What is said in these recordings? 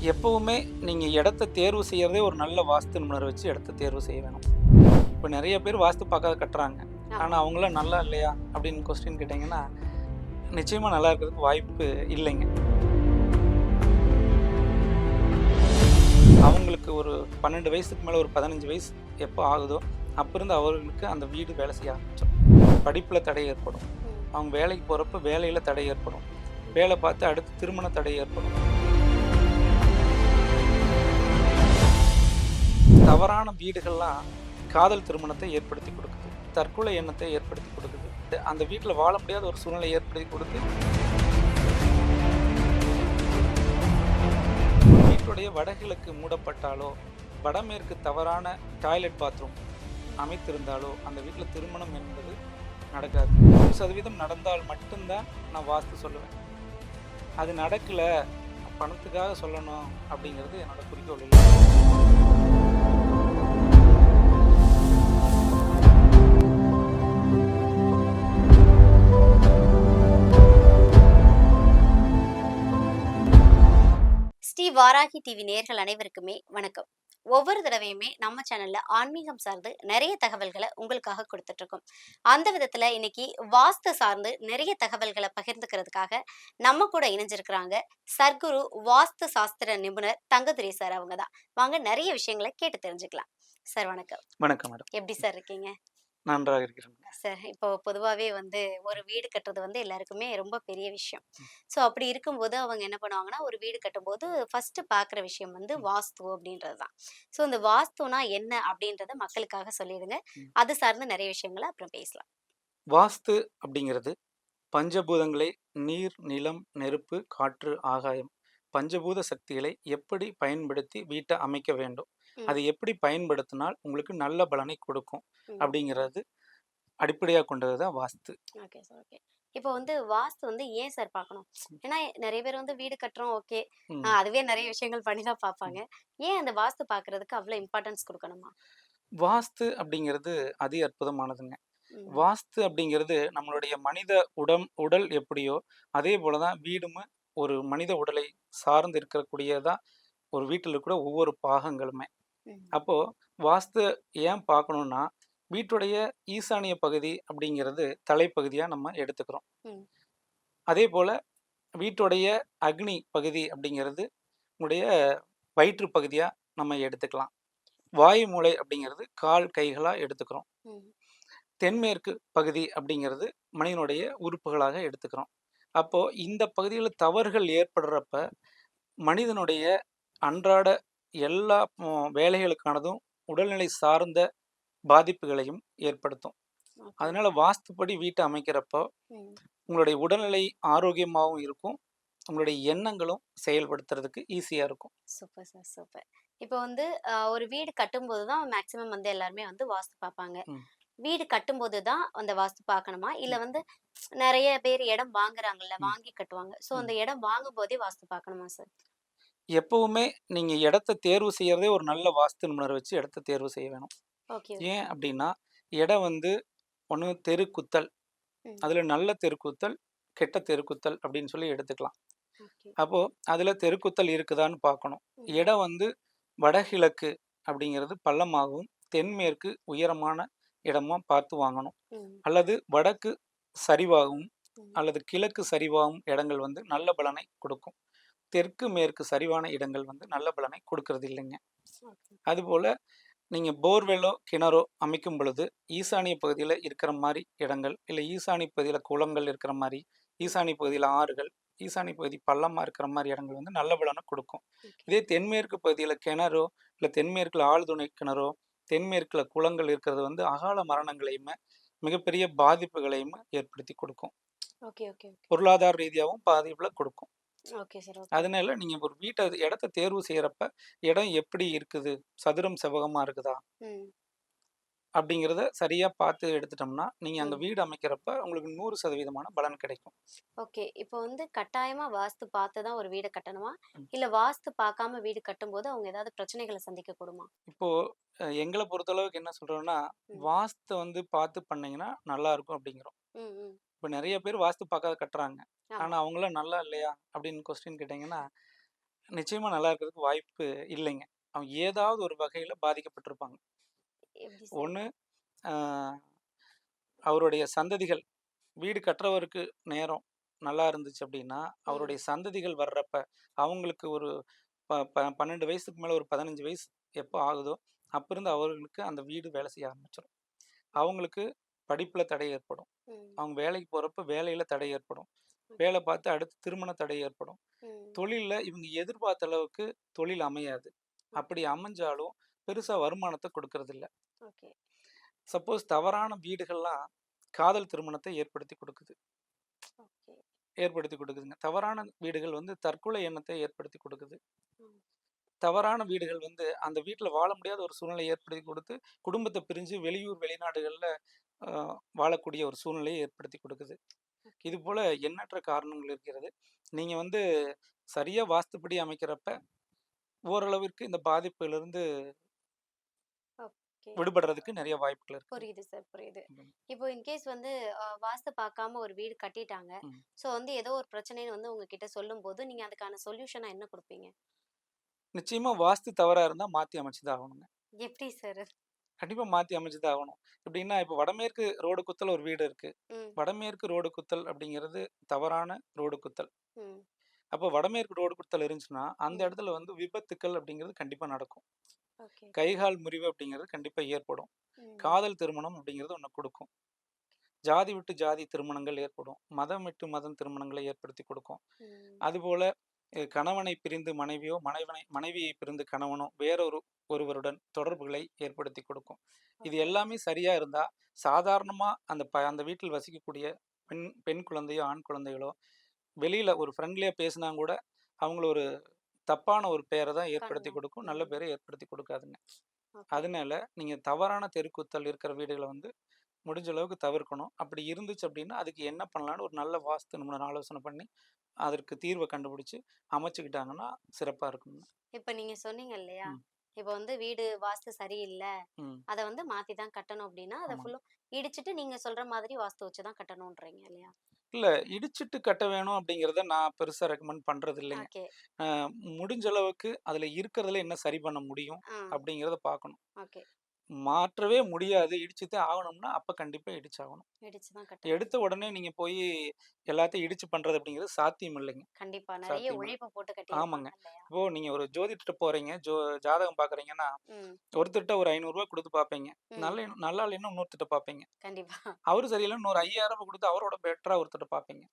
எப்பவுமே நீங்க இடத்த தேர்வு செய்யறதே ஒரு நல்ல வாஸ்து நிபுணரை வச்சு இடத்த தேர்வு செய்ய வேணும். இப்போ நெறைய பேர் வாஸ்து பார்க்காத கட்டுறாங்க. ஆனா ஆமா. அவங்களாம் நல்லா இல்லையா? அப்படின்னு கொஸ்டின் கேட்டீங்கன்னா, நிச்சயமா நல்லா இருக்கிறதுக்கு வாய்ப்பு இல்லைங்க. அவங்களுக்கு ஒரு 12 வயசுக்கு மேல ஒரு 15 வயசு எப்போ ஆகுதோ, அப்ப இருந்து அவர்களுக்கு அந்த வீடு வேலை செய்ய ஆரம்பிச்சுரும். படிப்புல தடை ஏற்படும். ம். அவங்க வேலைக்கு போறப்ப வேலையில தடை ஏற்படும். வேலை பார்த்து அடுத்து திருமண தடை ஏற்படும். தவறான வீடுகள்லாம் காதல் திருமணத்தை ஏற்படுத்தி கொடுக்குது. தற்கொலை எண்ணத்தை ஏற்படுத்தி கொடுக்குது. அந்த வீட்ல வாழ முடியாத ஒரு சூழ்நிலை ஏற்படுத்தி கொடுத்து, வீட்டுடைய வடகிழக்கு மூடப்பட்டாலோ, வடமேற்கு தவறான டாய்லெட் பாத்ரூம் அமைத்திருந்தாலோ, அந்த வீட்ல திருமணம் என்பது நடக்காது. 1% நடந்தால் மட்டும்தான் நான் வாஸ்து சொல்லுவேன். அது நடக்கல, பணத்துக்காக சொல்லணும் அப்படிங்கிறது என்னோட குறிக்கோள் இல்லை. ஸ்ரீ வாராகி டிவி நேயர்கள் அனைவருக்குமே வணக்கம். ஒவ்வொரு தடவையுமே நம்ம சேனல்ல ஆன்மீகம் சார்ந்து நிறைய தகவல்களை உங்களுக்காக கொடுத்துட்டு இருக்கோம். அந்த விதத்துல இன்னைக்கு வாஸ்து சார்ந்து நிறைய தகவல்களை பகிர்ந்துக்கிறதுக்காக நம்ம கூட இணைஞ்சிருக்கிறாங்க சர்க்குரு வாஸ்து சாஸ்திர நிபுணர் தங்கதுரை சார். அவங்க தான். வாங்க நிறைய விஷயங்களை கேட்டு தெரிஞ்சுக்கலாம். சார் வணக்கம். வணக்கம் மேடம். எப்படி சார் இருக்கீங்க? நன்றாக இருக்கிறேன். சார், இப்போ பொதுவாவே ஒரு வீடு கட்டுறது எல்லாருக்குமே ரொம்ப பெரிய விஷயம். ஸோ அப்படி இருக்கும்போது அவங்க என்ன பண்ணுவாங்கன்னா, ஒரு வீடு கட்டும்போது ஃபர்ஸ்ட்டு பார்க்குற விஷயம் ம். வாஸ்து அப்படின்றது தான். ஸோ இந்த வாஸ்துனா என்ன அப்படின்றத மக்களுக்காக சொல்லிடுங்க. ம். அது சார்ந்த நிறைய விஷயங்கள அப்புறம் பேசலாம். வாஸ்து அப்படிங்கிறது பஞ்சபூதங்களை நீர், நிலம், நெருப்பு, காற்று, ஆகாயம் பஞ்சபூத சக்திகளை எப்படி பயன்படுத்தி வீட்டை அமைக்க வேண்டும். ம், அதை எப்படி பயன்படுத்தினால் உங்களுக்கு நல்ல பலனை கொடுக்கும் ம். அப்படிங்கிறது அடிப்படையாக கொண்டது தான் வாஸ்து. Okay sir, okay. இப்போ வாஸ்து ஏன் சார் பார்க்கணும்? ஏன்னா நிறைய பேர் வீடு கட்டுறோம், ஓகே. ம். அதுவே நிறைய விஷயங்கள் பண்ணி தான் ம். பார்ப்பாங்க. ஏன் அந்த வாஸ்து பார்க்கறதுக்கு அவ்வளோ இம்பார்ட்டன்ஸ் குடுக்கணுமா? வாஸ்து அப்படிங்கிறது அதி அற்புதமானதுங்க. ம், வாஸ்து அப்படிங்கிறது நம்மளுடைய மனித உடல் எப்படியோ அதே போல தான் வீடும் ஒரு மனித உடலை சார்ந்து இருக்கக்கூடியதா ஒரு வீட்டில் இருக்கிற ஒவ்வொரு பாகங்களுமே. ம், அப்போ வாஸ்து ஏன் பார்க்கணும்னா, வீட்டுடைய ஈசானிய பகுதி அப்படிங்கிறது தலைப்பகுதியா நம்ம எடுத்துக்கிறோம். ம். அதேபோல வீட்டுடைய அக்னி பகுதி அப்படிங்கிறது உங்களுடைய வயிற்று பகுதியா நம்ம எடுத்துக்கலாம். வாயு மூலை அப்படிங்கிறது கால், கைகளா எடுத்துக்கிறோம். ம். தென்மேற்கு பகுதி அப்படிங்கிறது மனிதனுடைய உறுப்புகளாக எடுத்துக்கிறோம். அப்போ இந்த பகுதியில தவறுகள் ஏற்படுறப்ப, மனிதனுடைய அன்றாட எல்லா வேலைகளுக்கானதும் உடல்நிலை சார்ந்த பாதிப்புகளையும் ஏற்படுத்தும். ஓகே. அதனால வாஸ்துப்படி வீட்ட அமைக்கிறப்போ, ம். உங்களுடைய உடல்நிலை ஆரோக்கியமாவும் இருக்கும். உங்களுடைய எண்ணங்களும் செயல்படுத்துறதுக்கு ஈஸியா இருக்கும். Super sir, super. இப்போ ஒரு வீடு கட்டும்போது தான் மேக்ஸிமம் எல்லாருமே வாஸ்து பார்ப்பாங்க. ம். வீடு கட்டும்போது தான் அந்த வாஸ்து பார்க்கணுமா? இல்ல ம். நெறைய பேர் இடம் வாங்குறாங்கல்ல, ம். வாங்கி கட்டுவாங்க. ஸோ ம். அந்த இடம் வாங்கும்போதே வாஸ்து பார்க்கணுமா சார்? எப்பவுமே நீங்க இடத்த தேர்வு செய்யறதே ஒரு நல்ல வாஸ்து நிபுணரை வச்சு இடத்த தேர்வு செய்ய வேணும். Okay, okay. ஏன் அப்படின்னா, இடம் ஒண்ணு தெருக்குத்தல். ம். அதுல நல்ல தெருக்குத்தல், கெட்ட தெருக்குத்தல் அப்படின்னு சொல்லி எடுத்துக்கலாம். ஓகே. அப்போ அதுல தெருக்குத்தல் இருக்குதான்னு பார்க்கணும். ம். இடம் வடகிழக்கு அப்படிங்கிறது பள்ளமாகவும், தென்மேற்கு உயரமான இடமா பார்த்து வாங்கணும். ம். அல்லது வடக்கு சரிவாகவும், ம். அல்லது கிழக்கு சரிவாகும் இடங்கள் நல்ல பலனை கொடுக்கும். தெற்கு, மேற்கு சரிவான இடங்கள் நல்ல பலனை கொடுக்கறது இல்லைங்க. ஓகே. அதுபோல நீங்க போர்வெல்லோ, கிணறோ அமைக்கும் பொழுது, ஈசானிய பகுதியில இருக்கிற மாரி இடங்கள், இல்ல ஈசானிய பகுதியில குளங்கள் இருக்கிற மாரி, ம். ஈசானிய பகுதியில ஆறுகள், ஈசானிய பகுதி பள்ளமா இருக்கிற மாரி இடங்கள் நல்ல பலன கொடுக்கும். ஓகே. இதே தென்மேற்கு பகுதியில கிணறோ, இல்ல தென்மேற்குல ஆழ்துளை கிணறோ, தென்மேற்குல குளங்கள் இருக்கிறது அகால மரணங்களையுமே, மிகப்பெரிய பாதிப்புகளையும் ஏற்படுத்தி கொடுக்கும். Okay, okay, okay. பொருளாதார ரீதியாவும் பாதிப்புல கொடுக்கும். Okay sir, okay. அதனால நீங்க ஒரு இடத்த தேர்வு செய்யறப்ப, இடம் எப்படி இருக்குது? சதுரம் செவ்வகமா இருக்குதா? ம். அப்படிங்கிறத சரியா பார்த்து எடுத்துட்டோம்னா, நீங்க அங்க ம். வீடு அமைக்கிறப்ப உங்களுக்கு 100% பலன் கிடைக்கும். ஓகே. இப்போ கட்டாயமா வாஸ்து பார்த்து தான் ஒரு வீட கட்டணுமா? ம். இல்ல வாஸ்து பார்க்காம வீடு கட்டும்போது அவங்க ஏதாவது பிரச்சனைகள சந்திக்க கூடுமா? இப்போ எங்கள பொறுத்தளவுக்கு என்ன சொல்றோம்னா, ம். வாஸ்து பாத்து பண்ணீங்கன்னா நல்லாருக்கும் அப்படிங்கிறோம். ம், ம். இப்ப நெறைய பேர் வாஸ்து பார்க்காத கட்டுறாங்க. ஆமா. ஆனா அவங்கலாம் நல்லா இல்லையா? அப்படின்னு கொஸ்டின் கேட்டீங்கன்னா, நிச்சயமா நல்லா இருக்கிறதுக்கு வாய்ப்பு இல்லைங்க. அவங்க ஏதாவது ஒரு வகையில பாதிக்கப்பட்டிருப்பாங்க. எப்படி சார்? ஒண்ணு அ அவருடைய சந்ததிகள் வீடு கட்டுறவருக்கு நேரம் நல்லா இருந்துச்சு அப்படின்னா, ம். அவருடைய சந்ததிகள் வர்றப்ப, அவங்களுக்கு ஒரு ப ப 12 வயசுக்கு மேல ஒரு 15 வயசு எப்போ ஆகுதோ, அப்ப இருந்து அவர்களுக்கு அந்த வீடு வேலை செய்ய ஆரம்பிச்சுரும். அவங்களுக்கு படிப்புல தடை ஏற்படும். ம். அவங்க வேலைக்கு போறப்ப வேலையில தடை ஏற்படும். ஓகே. வேலை பார்த்து அடுத்து திருமண தடை ஏற்படும். ம். தொழில்ல இவங்க எதிர்பார்த்த அளவுக்கு தொழில் அமையாது. ஓகே. அப்படி அமைஞ்சாலும் பெருசா வருமானத்த குடுக்கறதில்ல. ஓகே. சப்போஸ் தவறான வீடுகள்லாம் காதல் திருமணத்தை ஏற்படுத்தி குடுக்குது. ஓகே. ஏற்படுத்தி குடுக்குதுங்க. தவறான வீடுகள் வந்து தற்கொலை எண்ணத்தை ஏற்படுத்தி குடுக்குது. ம். தவறான வீடுகள் வந்து அந்த வீட்ல வாழ முடியாத ஒரு சூழ்நிலையை ஏற்படுத்தி குடுத்து, குடும்பத்த பிரிஞ்சு வெளியூர், வெளிநாடுகள்ல அ வாழக்கூடிய ஒரு சூழ்நிலையை ஏற்படுத்தி குடுக்குது. ஓகே. இதுபோல எண்ணற்ற காரணங்கள் இருக்கிறது. நீங்க வந்து சரியா வாஸ்துப்படி அமைக்கிறப்ப, ஓரளவிற்கு இந்த பாதிப்பிலிருந்து ஓகே. விடுபடுறதுக்கு நெறைய வாய்ப்புகள் இருக்குது. புரியுது சார், புரியுது. ம். இப்போ இன்கேஸ் வந்து வாஸ்து பார்க்காம ஒரு வீடு கட்டிட்டாங்க. ம். ஸோ வந்து ஏதோ ஒரு பிரச்சனைன்னு வந்து உங்ககிட்ட சொல்லும்போது, நீங்க அதுக்கான சொல்யூஷனா என்ன குடுப்பீங்க? நிச்சயமா வாஸ்து தவறா இருந்தா மாத்தி அமைச்சு தான் ஆகணுங்க. எப்படி சார்? கண்டிப்பா மாத்தி அமைச்சு தான் ஆகணும். எப்படின்னா, இப்ப வடமேற்கு ரோடு குத்தல் ஒரு வீடு இருக்கு. ம். வடமேற்கு ரோடு குத்தல் அப்படிங்கிறது தவறான ரோடு குத்தல். ம். அப்போ வடமேற்கு ரோடு குத்தல் இருந்துச்சுன்னா, அந்த ம். இடத்துல வந்து விபத்துக்கள் அப்படிங்கிறது கண்டிப்பா நடக்கும். ஓகே. கை, கால் முறிவு அப்படிங்கிறது கண்டிப்பா ஏற்படும். ம். காதல் திருமணம் அப்படிங்கிறது ஒண்ணு குடுக்கும். ஜாதி விட்டு ஜாதி திருமணங்கள் ஏற்படும். மதம் விட்டு மதம் திருமணங்களை ஏற்படுத்தி குடுக்கும். ம். அதுபோல கணவனை பிரிந்து மனைவியோ, மனைவியை பிரிந்து கணவனோ ஒருவருடன் தொடர்புகளை ஏற்படுத்தி கொடுக்கும். இது ஓகே. எல்லாமே சரியா இருந்தா, சாதாரணமா அந்த வீட்டில் வசிக்கக்கூடிய பெண் பெண் குழந்தையோ, ஆண் குழந்தைகளோ, வெளியில ஒரு ஃப்ரெண்ட்லியா பேசினா கூட, அவங்கள ஒரு தப்பான ஒரு பெயர தான் ஏற்படுத்தி கண்ணும். கொடுக்கும். நல்ல ம். பேரை ஏற்படுத்தி கொடுக்காதுங்க. ஓகே. அதனால நீங்க தவறான தெருக்கூத்தல் இருக்கிற வீடுகள வந்து முடிஞ்ச அளவுக்கு தவிர்க்கணும். அப்படி இருந்துச்சு அப்படின்னா, அதுக்கு என்ன பண்ணலான்னு ஒரு நல்ல வாஸ்து நிபுணர் ஆலோசனை பண்ணி, அதற்கு தீர்வ கண்டுபிடிச்சு அமைச்சுக்கிட்டாங்கன்னா சிறப்பா இருக்குங்க. இப்ப நீங்க சொன்னீங்க இல்லையா? ம், இப்ப வந்து வீடு வாஸ்து சரியில்ல. ம். அத வந்து மாத்தி தான் கட்டணும் அப்டின்னா, அத ஆமாங்க. ஃபுல்லும் இடிச்சுட்டு நீங்க சொல்ற மாதிரி வாஸ்து வச்சு தான் கட்டணுன்றீங்க இல்லையா? இல்ல இடிச்சுட்டு கட்ட வேணும் அப்படிங்கிறத நான் பெருசா ரெக்கமெண்ட் பண்றது இல்லைங்க. ஓகே. அ முடிஞ்ச அளவுக்கு அதுல இருக்கிறதுல என்ன சரி பண்ண முடியும் ஆ. அப்படிங்கிறத பார்க்கணும். ஓகே. மாற்றவே முடியாது, இடிச்சு தான் ஆகணும்னா, அப்ப கண்டிப்பா இடிச்சாகணும். இடிச்சு தான் கட்டணும். எடுத்த உடனே நீங்க போயி எல்லாத்தையும் இடிச்சு பண்றது அப்படிங்கிறது சாத்தியம் இல்லைங்க. கண்டிப்பா. நெறைய சாத்தியம் இல்ல. உழைப்பு போட்டு ஆமாங்க. கட்டியிருப்பாங்க இல்லையா? இப்போ நீங்க ஒரு ஜோதிடர்ட்ட போறீங்க, ஜாதகம் பார்க்குறீங்கன்னா, ம். ஒருத்தர்ட்ட ஒரு ரூ. 500 குடுத்து பார்ப்பீங்க. ம். நல்லா இல்லைன்னா இன்னொருத்தர்ட்ட பார்ப்பீங்க. கண்டிப்பா. அவரு சரியில்லன்னு இன்னொரு ரூ. 5000 குடுத்து அவரோட பெட்டரா ஒருத்தர்ட்ட பார்ப்பீங்க.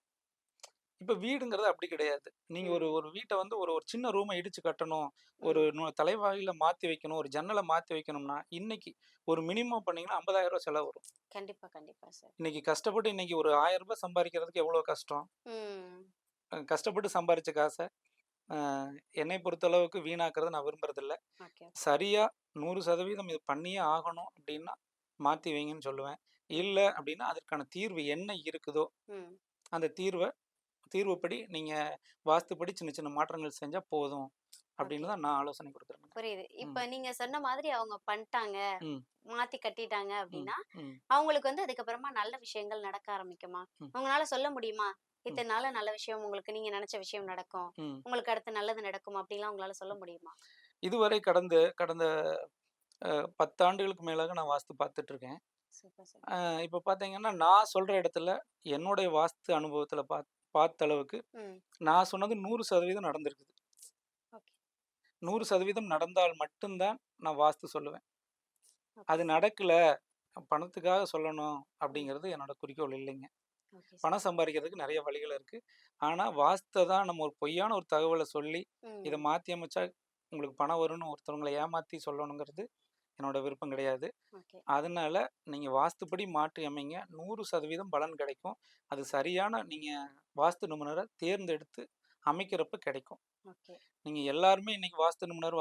இப்ப வீடுங்கிறது அப்படி கிடையாது. நீங்க ஒரு ம். ஒரு வீட்ட வந்து ஒரு ஒரு சின்ன ரூம இடிச்சு கட்டணும். ஒரு ம். தலைவாயில மாத்தி வைக்கணும். ஒரு ஜன்னல மாத்தி வைக்கணும்னா, இன்னைக்கு ஒரு மினிமம் பண்ணீங்கன்னா ரூ. 50,000 செலவு வரும். கண்டிப்பா, கண்டிப்பா சார். இன்னைக்கு கஷ்டப்பட்டு இன்னைக்கு ஒரு ரூ. 1000 சம்பாரிக்கிறதுக்கு எவ்வளோ கஷ்டம். ம். கஷ்டப்பட்டு சம்பாரிச்ச காச அ என்னை பொறுத்தளவுக்கு வீணாக்குறத நான் விரும்புறதில்ல. Okay, okay. சரியா 100% இது பண்ணியே ஆகணும் அப்டின்னா, மாத்தி வைங்கன்னு சொல்லுவேன். ம். இல்ல அப்டின்னா, அதற்கான தீர்வு என்ன இருக்குதோ, ம். அந்த தீர்வுப்படி நீங்க வாஸ்துப்படி சின்ன சின்ன மாற்றங்கள் செஞ்சா போதும். ஓகே. அப்டின்னு தான் நான் ஆலோசனை குடுக்குறேங்க. புரியுது. ம். இப்ப நீங்க சொன்ன மாதிரி அவங்க பண்ட்டாங்க, ம். மாத்தி கட்டிட்டாங்க ம். அப்டின்னா, ம். அவங்களுக்கு வந்து அதுக்கப்புறமா நல்ல விஷயங்கள் நடக்க ஆரம்பிக்குமா? ம். உங்களால சொல்ல முடியுமா? ம். இத்தன நாள்ல நல்ல விஷயம் உங்களுக்கு நீங்க நெனச்ச விஷயம் நடக்கும். ம். உங்களுக்கு அடுத்து நல்லது நடக்கும் அப்டிலாம் உங்களால சொல்ல முடியுமா? இதுவரை கடந்த 10 ஆண்டுகளுக்கு மேலாக நான் வாஸ்து பார்த்துட்டு இருக்கேன். Super sir. இப்ப பார்த்தீங்கன்னா, நான் சொல்ற இடத்துல என்னுடைய வாஸ்து அனுபவத்துல பார்த்த அளவுக்கு, ம். நான் சொன்னது 100% நடந்திருக்குது. ஓகே. 100% நடந்தால் மட்டும் தான் நான் வாஸ்து சொல்லுவேன். ஓகே அது சார். நடக்கல, பணத்துக்காக சொல்லணும் ம். அப்படிங்கிறது என்னோட குறிக்கோள் இல்லைங்க. Okay sir. பணம் சம்பாரிக்கிறதுக்கு நெறைய வழிகள் இருக்கு. ஆனா, வாஸ்த தான் நம்ம ஒரு பொய்யான ஒரு தகவல சொல்லி, இத ம். மாத்தி அமைச்சா உங்களுக்கு பணம் வரும்னு ஒருத்தவங்கள ஏமாத்தி சொல்லணுங்கிறது என்னோட விருப்பம் கிடையாது. ஓகே. அதனால நீங்க வாஸ்துப்படி மாற்றி அமைங்க. 100% பலன் கிடைக்கும். அது சரியான நீங்க வாஸ்து நிபுணர தேர்ந்தெடுத்து அமைக்கிறப்ப கிடைக்கும். ஓகே. நீங்க எல்லாருமே இன்னைக்கு வாஸ்து நிபுணர்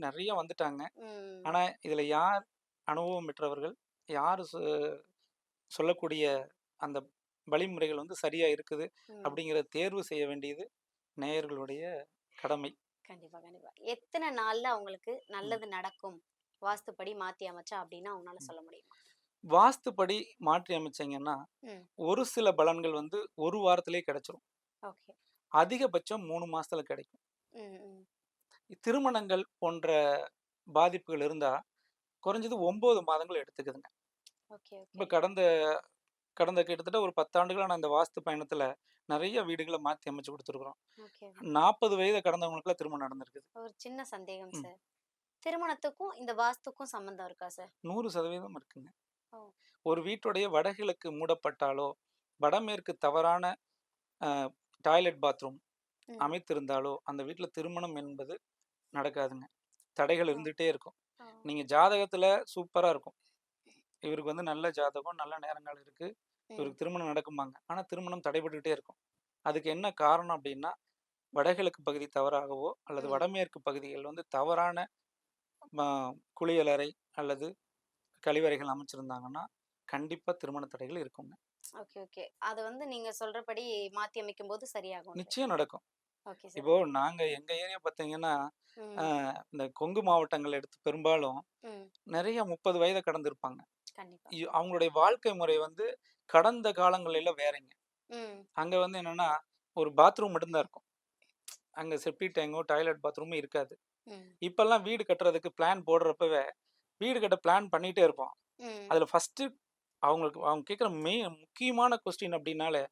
நெறைய வந்துட்டாங்க. ம். ஆனா, இதுல யார் அனுபவம் பெற்றவர்கள்? யாரு சொல்லக்கூடிய அந்த வழிமுறைகள் வந்து சரியா இருக்குது ம். அப்படிங்கிறத தேர்வு செய்ய வேண்டியது நேயர்களுடைய கடமை. கண்டிப்பா, கண்டிப்பா. எத்தன நாள்ல அவங்களுக்கு ம். நல்லது நடக்கும்? வாஸ்துப்படி மாத்தி அமைச்சா அப்டின்னா உங்களால ம். சொல்ல முடியுமா? வாஸ்துப்படி மாற்றி அமைச்சீங்கன்னா, ம். ஒரு சில பலன்கள் வந்து 1 வாரத்திலேயே கிடைச்சிரும். ஓகே. அதிகபட்சம் 3 மாசத்துல கிடைக்கும். ம். ம். திருமணங்கள் போன்ற பாதிப்புகள் இருந்தா, குறைஞ்சது 9 மாதங்கள் எடுத்துக்குதுங்க. Okay, okay. இப்ப கடந்த கடந்த கிட்டத்தட்ட ஒரு 10 ஆண்டுகளா நான் இந்த வாஸ்து பயணத்துல நெறைய வீடுகள மாத்தி அமைச்சு குடுத்துருக்குறோம். ஓகே. 40 வயத கடந்தவங்களுக்குலாம் திருமணம் நடந்திருக்குது. ஒரு சின்ன சந்தேகம் ம். சார். திருமணத்துக்கும் இந்த வாஸ்துக்கும் சம்மந்தம் இருக்கா சார்? 100% இருக்குங்க. ஓ! ஒரு வீட்டுடைய வடகிழக்கு மூடப்பட்டாலோ, வடமேற்கு தவறான அ டாய்லெட், பாத்ரூம் ம். அமைத்திருந்தாலோ, அந்த வீட்ல திருமணம் என்பது நடக்காதுங்க. தடைகள் ஓ! இருந்துட்டே இருக்கும். ஓ! நீங்க ஜாதகத்துல சூப்பரா இருக்கும். இவருக்கு நல்ல ஜாதகம், நல்ல நேரங்காலம் இருக்கு. ம். இவருக்கு திருமணம் நடக்கும்பாங்க. ஆனா திருமணம் தடைபட்டுக்கிட்டே இருக்கும். அதுக்கு என்ன காரணம் அப்டின்னா, வடகிழக்கு பகுதி தவறாகவோ, அல்லது ம். வடமேற்கு பகுதிகள் தவறான ம குளியலறை அல்லது கழிவறைகள் அமைச்சிருந்தாங்கன்னா, கண்டிப்பா திருமண தடைகள் இருக்குங்க. Okay, okay. அது நீங்க சொல்றபடி மாத்தி அமைக்கும்போது சரியாகும்ன்ட்டு. நிச்சயம் நடக்கும். Okay sir. இப்போ நாங்க எங்க ஏரியா பார்த்தீங்கன்னா, அ ம். இந்த கொங்கு மாவட்டங்கள் எடுத்து பெரும்பாலும் ம். நெறைய 30 வயத கடந்திருப்பாங்க. கண்டிப்பா. அவங்களுடைய வாழ்க்கை முறை கடந்த காலங்கள்ல வேறங்க. ம். அங்க என்னன்னா, ஒரு பாத்ரூம் மட்டும் தான் இருக்கும். அங்க செப்டி டேங்கோ, டாய்லெட் பாத்ரூமும் இருக்காது. ம். இப்பல்லாம் வீடு கட்டுறதுக்கு பிளான் போடுறப்பவே, வீடு கட்ட பிளான் பண்ணிட்டே இருப்போம். ம். அதுல ஃபர்ஸ்ட்டு அவங்க கேட்கிற முக்கியமான கொஸ்டின் அப்டின்னாலே,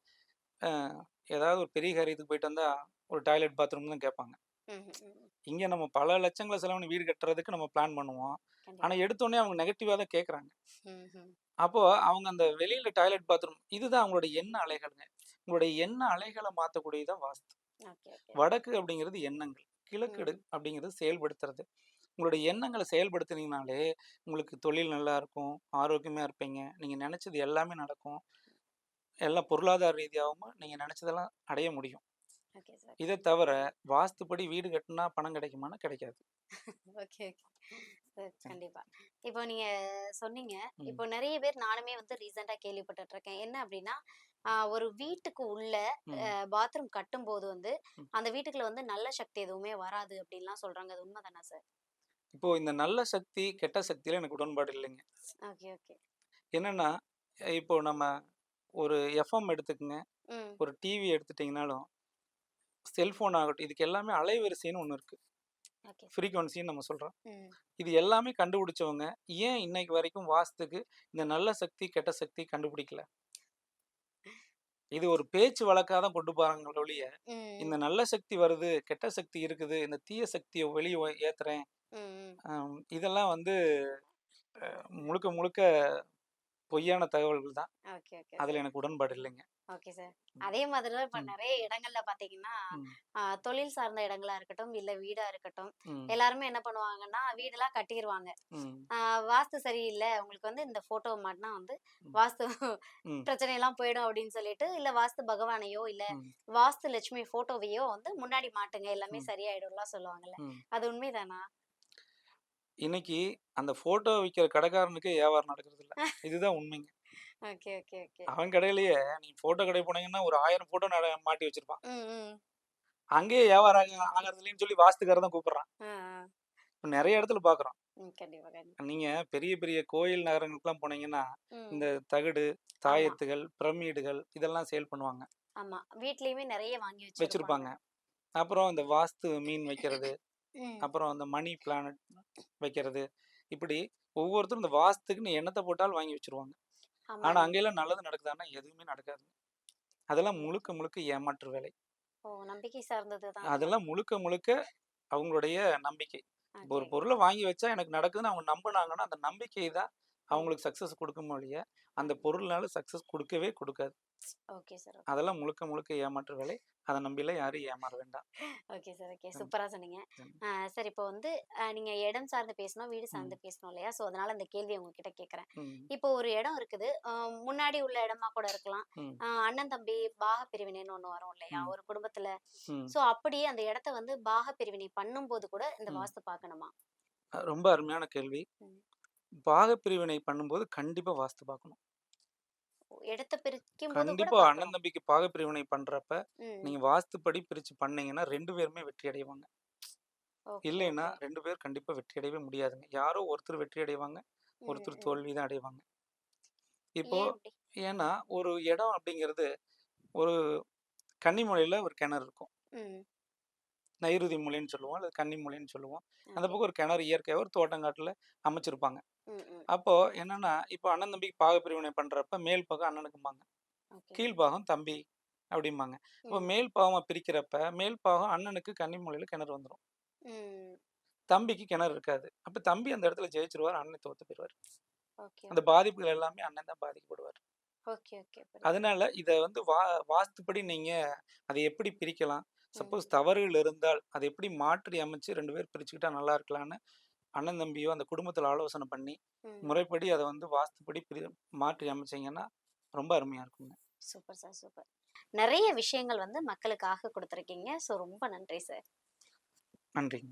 அ ஏதாவது ஒரு பெரிய காரியத்துக்கு போயிட்டு வந்தா, ஒரு டாய்லெட், பாத்ரூம் தான் கேட்பாங்க. ம்ஹ்ம். ம். இங்க நம்ம பல லட்சங்கள செலவு பண்ணி வீடு கட்டுறதுக்கு நம்ம பிளான் பண்ணுவோம். ஆனா கண்டிப்பா. எடுத்தோனே அவங்க நெகட்டிவா தான் கேட்கறாங்க. ம்ஹ்ம். அப்போ அவங்க அந்த வெளியில டாய்லெட், பாத்ரூம் இதுதான் அவங்களுடைய எண்ண அலைகள்ங்க. உங்களுடைய எண்ண அலைகள மாத்தக்கூடியது தான் வாஸ்து. Okay, okay. வடக்கு அப்படிங்கிறது எண்ணங்கள். கிழக்கு ம். அப்படிங்கிறது செயல்படுத்துறது. உங்களுடைய எண்ணங்கள செயல்படுத்துனீங்கனாலே, உங்களுக்கு தொழில் நல்லா இருக்கும், ஆரோக்கியமா இருப்பீங்க. நீங்க நெனச்சது எல்லாமே நடக்கும். எல்லாம் பொருளாதார ரீதியாவும் நீங்க நெனச்சதெல்லாம் அடைய முடியும். Okay sir. இத தவிர வாஸ்துப்படி வீடு கட்டுனா பணம் கிடைக்குமான்னா கிடைக்காது. Okay, okay. சார் கண்டிப்பா. இப்போ நீங்க சொன்னீங்க. ம், இப்போ நெறைய பேர் நானுமே ரீசென்ட்டா கேள்விப்பட்டுட்டு இருக்கேன். என்ன அப்டின்னா, ஒரு வீட்டுக்கு உள்ள ம், பாத்ரூம் கட்டும்போது ம். அந்த வீட்டுக்குள்ள நல்ல சக்தி எதுவுமே வராது அப்டின்லாம் சொல்றாங்க. அது உண்ம தானா சார்? இப்போ இந்த நல்ல சக்தி, கெட்ட சக்தியில எனக்கு உடன்பாடு இல்லைங்க. Okay, okay. என்னன்னா, இப்போ நம்ம ஒரு எஃப்எம் எடுத்துக்கங்க, ம். ஒரு டிவி எடுத்துட்டீங்கனாலும், செல்ஃபோன் ஆகட்டும், இதுக்கு எல்லாமே அலைவரிசைன்னு ஒண்ணு இருக்கு. Okay sir. ஃப்ரீக்வன்சின்னு நம்ம சொல்றோம். ம். இது எல்லாமே கண்டுபிடிச்சவங்க, ஏன் இன்னைக்கு வரைக்கும் வாஸ்துக்கு இந்த நல்ல சக்தி, கெட்ட சக்தி கண்டுபிடிக்கல? இது ஒரு பேச்சு வழக்கா தான் கொண்டு போறாங்களே ஒழிய, இந்த ம். நல்ல சக்தி வருது, கெட்ட சக்தி இருக்குது, இந்த தீய சக்திய வெளிய ஏத்துறேன். ம். ம். இதெல்லாம் முழுக்க முழுக்க பொய்யான தகவல்கள் தான். ஓகே, ஓகே அதுல சார். எனக்கு உடன்பாடு இல்லைங்க. Okay sir. ம், அதே மாதிரி தான் இப்ப ம், நெறைய இடங்கள்ல பார்த்தீங்கன்னா, ம், தொழில் சார்ந்த இடங்களா இருக்கட்டும், இல்ல வீடா இருக்கட்டும், ம், எல்லாருமே என்ன பண்ணுவாங்கன்னா, வீடெல்லாம் கட்டிருவாங்க. ம், ஆ வாஸ்து சரியில்ல, உங்களுக்கு இந்த ஃபோட்டோ மாட்டுனா ம், வாஸ்து ம், பிரச்சனையெல்லாம் போயிடும் அப்படின்னு சொல்லிட்டு, இல்ல வாஸ்து பகவானையோ, இல்ல ம், வாஸ்து லட்சுமி ஃபோட்டோவையோ முன்னாடி மாட்டுங்க, எல்லாமே ம், சரியாயிடும்லாம் சொல்லுவாங்கல்ல. ம். அது உண்மைதானா? இன்னைக்கு அந்த ஃபோட்டோ விக்கிற கடைக்காரனுக்கே வியாபாரம் நடக்குறதில்ல. இதுதான் உண்மைங்க. Okay, okay, okay. அவன் கடையிலேயே நீங்க ஃபோட்டோ கடைக்கு போனீங்கன்னா, ஒரு 1000 ஃபோட்டோ மாட்டி வச்சிருப்பான். ம், ம். அங்கேயே வியாபாரம் ஆகறது இல்லைன்னு சொல்லி வாஸ்துக்காரர் தான் கூப்பிடுறான். ஆ, ஆ. இப்ப நெறைய இடத்துல பார்க்குறோம். ம். கண்டிப்பா, கண்டிப்பா. நீங்க பெரிய பெரிய கோயில் நகரங்களுக்குலாம் போனீங்கன்னா, ம். இந்த தகடு, ஆமா, தாயத்துகள், பிரமிடுகள் இதெல்லாம் சேல் பண்ணுவாங்க. ஆமா. வீட்லயுமே நெறைய வாங்கி வச்சிருப்பாங்க. வச்சிருப்பாங்க. அப்புறம் இந்த வாஸ்து மீன் வைக்கிறது, ம். அப்புறம் அந்த மணி பிளானட் வைக்கிறது. இப்படி ஒவ்வொருத்தரும் இந்த வாஸ்துக்குன்னு எண்ணத்த போட்டாலும் வாங்கி வச்சுருவாங்க. ஆனா ஆமாங்க. அங்கெல்லாம் நல்லது நடக்குதான்னா, எதுவுமே நடக்காது. அதெல்லாம் முழுக்க முழுக்க ஏமாற்று வேலை. ஓ! நம்பிக்கை சார்ந்தது தான் அதெல்லாம். அதெல்லாம் முழுக்க முழுக்க அவங்களுடைய நம்பிக்கை. இப்போ ஓகே, ஒரு ஓகே. பொருள வாங்கி வச்சா எனக்கு நடக்குதுன்னு அவங்க நம்புனாங்கன்னா, அந்த நம்பிக்கை தான் ம். அவங்களுக்கு சக்சஸ் குடுக்குமே ஒழிய, அந்த ம். பொருள்னால சக்சஸ் குடுக்கவே குடுக்காது. Okay sir. ஓகே. அதெல்லாம் முழுக்க முழுக்க ஏமாற்று வேலை. அத நம்பிலாம் யாரும் ஏமாற வேண்டாம். Okay sir. ஓகே. ம், சூப்பரா சொன்னீங்க. ம், சார் இப்போ நீங்க இடம் சார்ந்து பேசணும், வீடு சார்ந்து ம், பேசணும் இல்லையா? ஸோ அதனால அந்த கேள்விய உங்ககிட்ட கேட்கிறேன். ம், இப்போ ஒரு இடம் இருக்குது. முன்னாடி உள்ள இடமா கூட இருக்கலாம். ம், அண்ணன், தம்பி பாக பிரிவினைன்னு ஒண்ணு வரும் இல்லையா? ம், ஒரு குடும்பத்துல. ம், ஸோ அப்படியே அந்த இடத்த பாக பிரிவினை பண்ணும்போது கூட இந்த ம். வாஸ்து பார்க்கணுமா? ரொம்ப அருமையான கேள்வி. ம். பாகப் பிரிவினை பண்ணும்போது கண்டிப்பா வாஸ்து பார்க்கணும். இடத்த பிரிக்கும்போது கூட கண்டிப்பா அண்ணன், பார்க்கணும். தம்பிக்கு பாகப் பிரிவினை பண்றப்ப, ம். நீங்க வாஸ்துப்படி பிரிச்சு பண்ணீங்கன்னா 2 பேருமே வெற்றி அடைவாங்க. ஓகே, இல்லைன்னா ஓகே. 2 பேர் கண்டிப்பா வெற்றி அடையவே முடியாதுங்க. யாரோ ஒருத்தர் வெற்றி அடைவாங்க. ம், ஒருத்தர் ம். தோல்வி தான் அடைவாங்க. இப்போ ஏன் அப்படி? ஏன்னா, ஒரு இடம் அப்படிங்கிறது ஒரு கன்னிமொழியில ஒரு கிணறு இருக்கும். ம். நைருதி மூலைன்னு சொல்லுவோம், அல்லது கன்னி மூலைன்னு சொல்லுவோம். அந்த ஓகே. பக்கம் ஒரு கிணறு இயற்கையா ஒரு தோட்டங்காட்டுல அமைச்சிருப்பாங்க. ம், ம். அப்போ என்னன்னா, இப்போ அண்ணன் தம்பிக்கு பாக பிரிவினை பண்றப்ப மேல் பாகம் அண்ணனுக்கும்பாங்க. ஓகே. கீழ் பாகம் தம்பி அப்படிம்பாங்க. அப்போ ம், மேல் பாகமா பிரிக்கிறப்ப, மேல் பாகம் அண்ணனுக்கு கன்னி மூலையில கிணறு வந்துரும். ம். தம்பிக்கு கிணறு இருக்காது. அப்ப தம்பி அந்த இடத்துல ஜெயிச்சுருவாரு. அண்ணன் தோத்து போயிருவாரு. ஓகே, அந்த ஓகே. பாதிப்புகள் எல்லாமே அண்ணன் தான் பாதிக்கப்படுவாரு. Okay, okay. புரியுது. அதனால இத வந்து வாஸ்துப்படி நீங்க அத எப்படி பிரிக்கலாம்? ம், சப்போஸ் தவறுகள் இருந்தால், அத எப்படி மாற்றி அமைச்சு 2 பேர் பிரிச்சுக்கிட்டா நல்லா இருக்கலான்னு அண்ணன், தம்பியோ அந்த குடும்பத்தில ஆலோசனை பண்ணி, ம். முறைப்படி அத வந்து வாஸ்துப்படி மாற்றி அமைச்சீங்கன்னா, ரொம்ப அருமையா இருக்குங்க. Super sir, super. நெறைய விஷயங்கள் வந்து மக்களுக்காக குடுத்துருக்கீங்க. ஸோ ரொம்ப நன்றி சார். நன்றிங்க.